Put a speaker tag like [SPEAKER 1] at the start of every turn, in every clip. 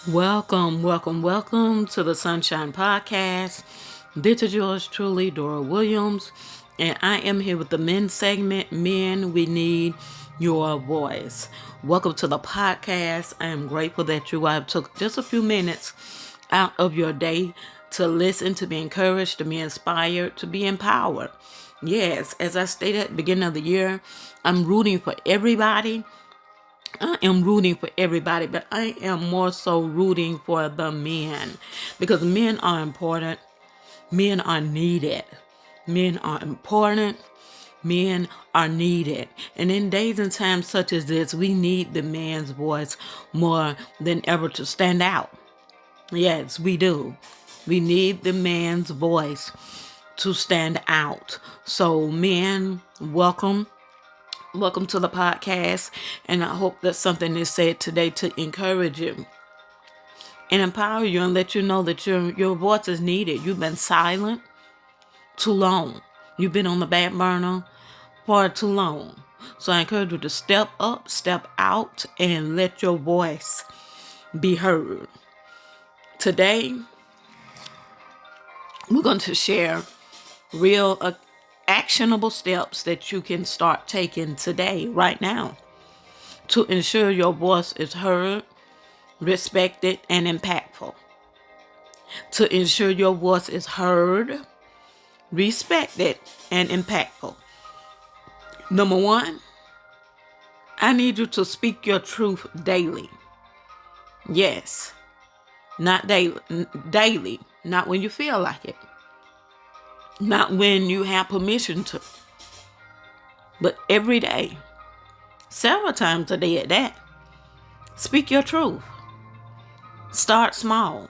[SPEAKER 1] Welcome, welcome, welcome to the Sunshine Podcast. This is yours truly, Dora Williams, and I am here with the men segment. Men, we need your voice. Welcome to the podcast. I am grateful that you have took just a few minutes out of your day to listen, to be encouraged, to be inspired, to be empowered. Yes, as I stated at the beginning of the year, I'm rooting for everybody. I am rooting for everybody, but I am more so rooting for the men because men are important. Men are needed. Men are important. Men are needed. And in days and times such as this, we need the man's voice more than ever to stand out. Yes, we do. We need the man's voice to stand out. So, men, welcome. Welcome to the podcast, and I hope that something is said today to encourage you and empower you and let you know that your voice is needed. You've been silent too long. You've been on the back burner for too long. So I encourage you to step up, step out, and let your voice be heard. Today, we're going to share real actionable steps that you can start taking today, right now, to ensure your voice is heard, respected, and impactful. To ensure your voice is heard, respected, and impactful. Number one, I need you to speak your truth daily. Yes, not daily, not when you feel like it, not when you have permission to, but every day, several times a day at that. Speak your truth. Start small.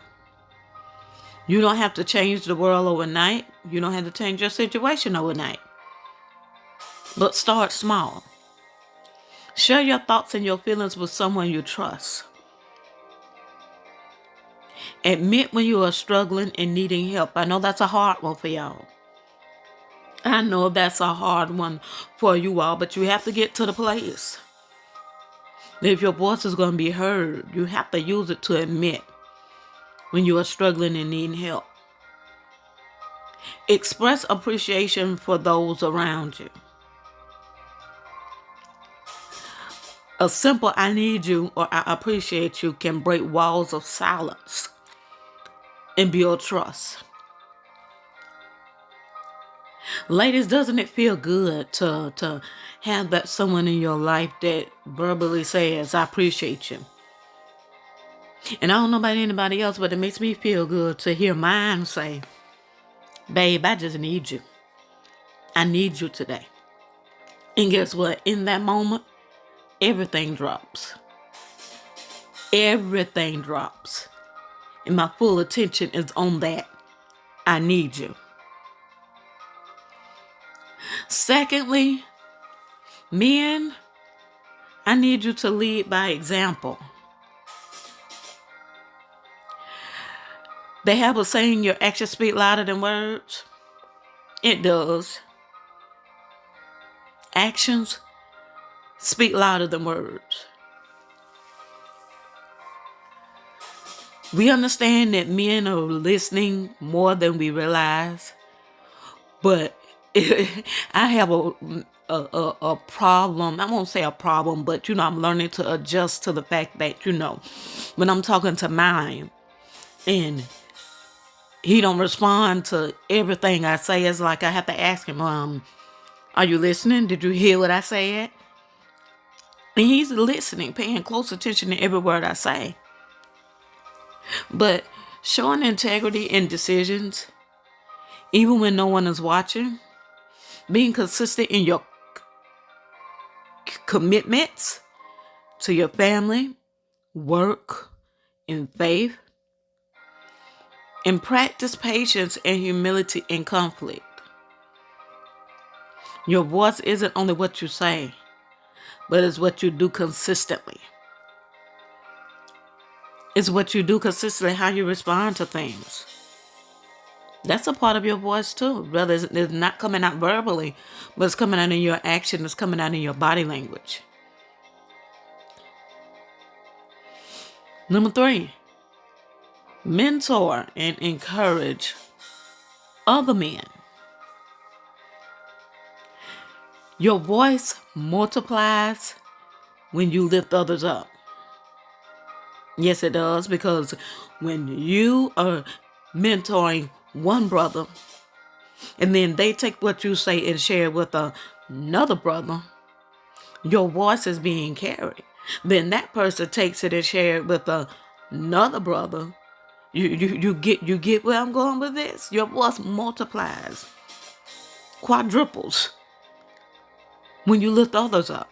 [SPEAKER 1] You don't have to change the world overnight. You don't have to change your situation overnight. But start small. Share your thoughts and your feelings with someone you trust. Admit when you are struggling and needing help. I know that's a hard one for y'all. I know that's a hard one for you all, but you have to get to the place. If your voice is going to be heard, you have to use it to admit when you are struggling and needing help. Express appreciation for those around you. A simple "I need you" or "I appreciate you" can break walls of silence and build trust. Ladies, doesn't it feel good to have that someone in your life that verbally says, "I appreciate you"? And I don't know about anybody else, but it makes me feel good to hear mine say, "Babe, I just need you. I need you today." And guess what? In that moment, everything drops. Everything drops. And my full attention is on that. I need you. Secondly, men, I need you to lead by example. They have a saying, your actions speak louder than words. It does. Actions speak louder than words. We understand that men are listening more than we realize, but I have a problem. I won't say a problem, but I'm learning to adjust to the fact that when I'm talking to mine and he don't respond to everything I say, it's like I have to ask him, are you listening? Did you hear what I said? And he's listening, paying close attention to every word I say. But showing integrity in decisions, even when no one is watching, being consistent in your commitments to your family, work, and faith, and practice patience and humility in conflict. Your voice isn't only what you say, but it's what you do consistently. It's what you do consistently, how you respond to things. That's a part of your voice too. Brother, it's not coming out verbally, but it's coming out in your action. It's coming out in your body language. Number 3, mentor and encourage other men. Your voice multiplies when you lift others up. Yes, it does, because when you are mentoring one brother and then they take what you say and share it with another brother, your voice is being carried. Then that person takes it and share it with another brother. You get where I'm going with this? Your voice multiplies, quadruples when you lift others up.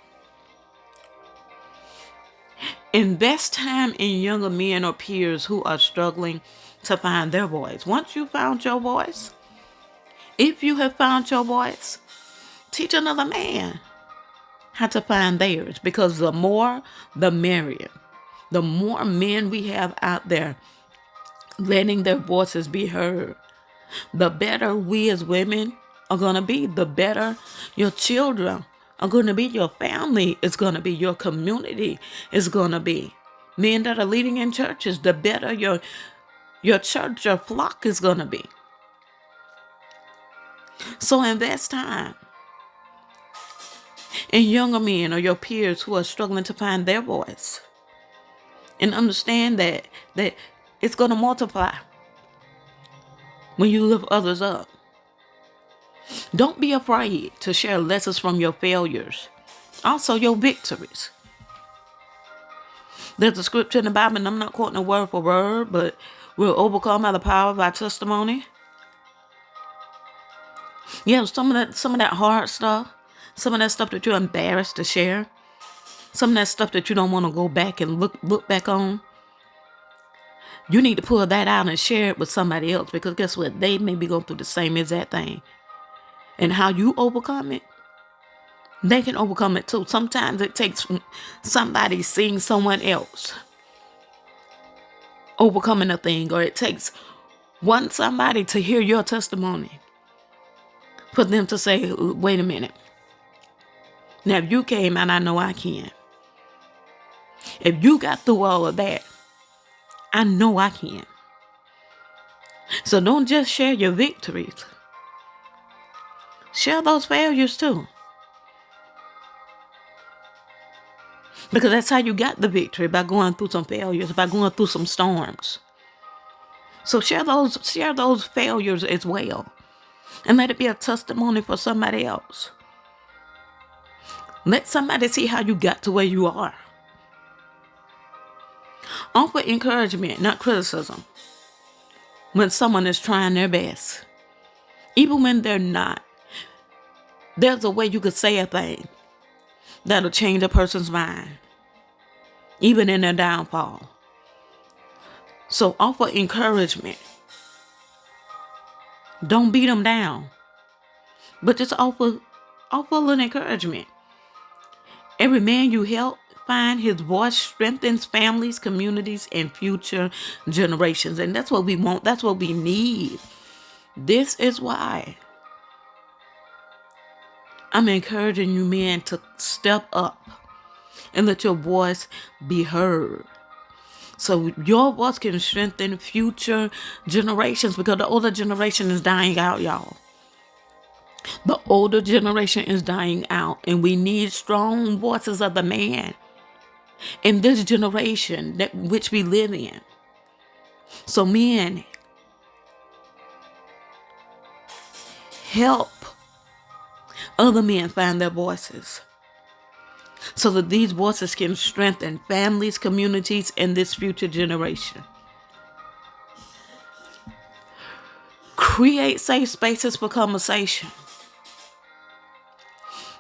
[SPEAKER 1] Invest time in younger men or peers who are struggling to find their voice. Once you found your voice, if you have found your voice, teach another man how to find theirs, because the more, the merrier. The more men we have out there letting their voices be heard, the better we as women are going to be, the better your children are going to be, your family is going to be, your community is going to be. Men that are leading in churches, the better your church, your flock is going to be. So invest time in younger men or your peers who are struggling to find their voice. And understand that it's going to multiply when you lift others up. Don't be afraid to share lessons from your failures, also your victories. There's a scripture in the Bible, and I'm not quoting it word for word, but we're overcome by the power of our testimony. Yeah, some of that hard stuff, some of that stuff that you're embarrassed to share, some of that stuff that you don't want to go back and look back on. You need to pull that out and share it with somebody else, because guess what? They may be going through the same exact thing. And how you overcome it, they can overcome it too. Sometimes it takes somebody seeing someone else overcoming a thing, or it takes somebody to hear your testimony for them to say, wait a minute. Now, if you came out, I know I can. If you got through all of that, I know I can. So don't just share your victories. Share those failures too. Because that's how you got the victory, by going through some failures, by going through some storms. So share those failures as well. And let it be a testimony for somebody else. Let somebody see how you got to where you are. Offer encouragement, not criticism, when someone is trying their best. Even when they're not. There's a way you could say a thing that'll change a person's mind, even in their downfall. So offer encouragement. Don't beat them down, but just offer a little encouragement. Every man you help find his voice strengthens families, communities, and future generations. And that's what we want. That's what we need. This is why I'm encouraging you men to step up and let your voice be heard. So your voice can strengthen future generations, because the older generation is dying out, y'all. The older generation is dying out, and we need strong voices of the man in this generation that which we live in. So men, help other men find their voices, so that these voices can strengthen families, communities, and this future generation. Create safe spaces for conversation.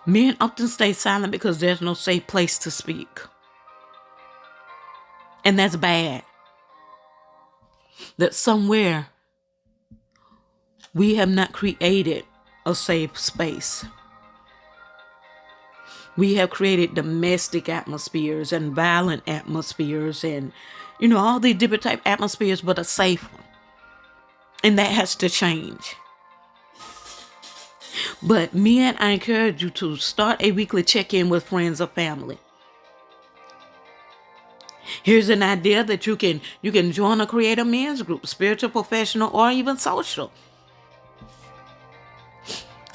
[SPEAKER 1] Men often stay silent because there's no safe place to speak. And that's bad. That somewhere we have not created a safe space. We have created domestic atmospheres and violent atmospheres and, all these different type atmospheres, but a safe one. And that has to change. But men, I encourage you to start a weekly check-in with friends or family. Here's an idea that you can join or create a men's group, spiritual, professional, or even social.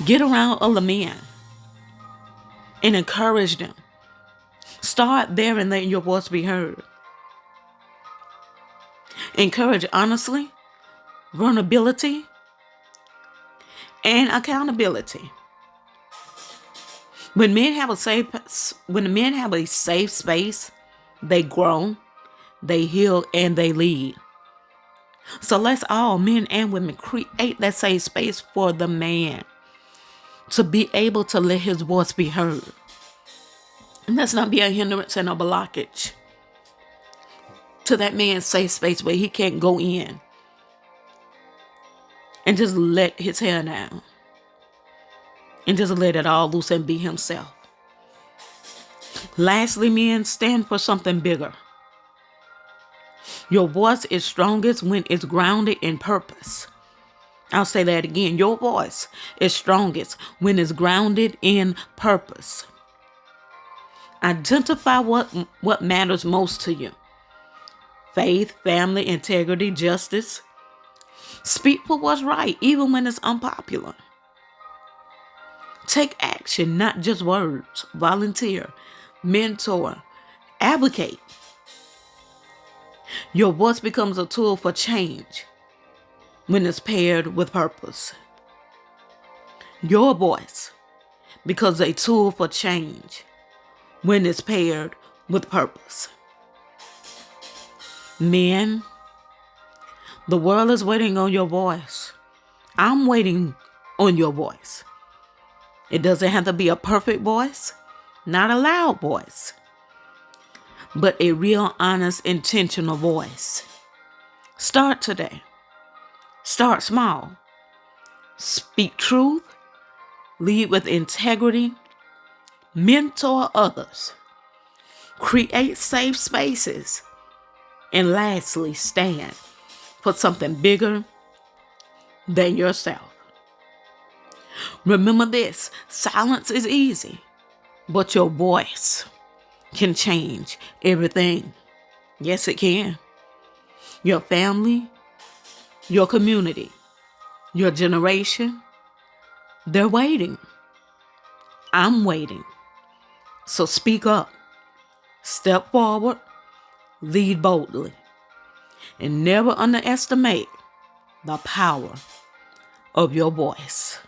[SPEAKER 1] Get around other men and encourage them. Start there and letting your voice be heard. Encourage honestly, vulnerability, and accountability. When men have a safe space, they grow, they heal, and they lead. So let's all, men and women, create that safe space for the man to be able to let his voice be heard. And let's not be a hindrance and a blockage to that man's safe space where he can't go in and just let his hair down and just let it all loose and be himself. Lastly, men, stand for something bigger. Your voice is strongest when it's grounded in purpose. I'll say that again. Your voice is strongest when it's grounded in purpose. Identify what matters most to you. Faith, family, integrity, justice. Speak for what's right, even when it's unpopular. Take action, not just words. Volunteer, mentor, advocate. Your voice becomes a tool for change when it's paired with purpose. Your voice becomes a tool for change when it's paired with purpose. Men, the world is waiting on your voice. I'm waiting on your voice. It doesn't have to be a perfect voice, not a loud voice, but a real, honest, intentional voice. Start today. Start small. Speak truth. Lead with integrity. Mentor others. Create safe spaces. And lastly, stand for something bigger than yourself. Remember this, silence is easy, but your voice can change everything. Yes, it can. Your family, your community, your generation, they're waiting. I'm waiting. So speak up, step forward, lead boldly, and never underestimate the power of your voice.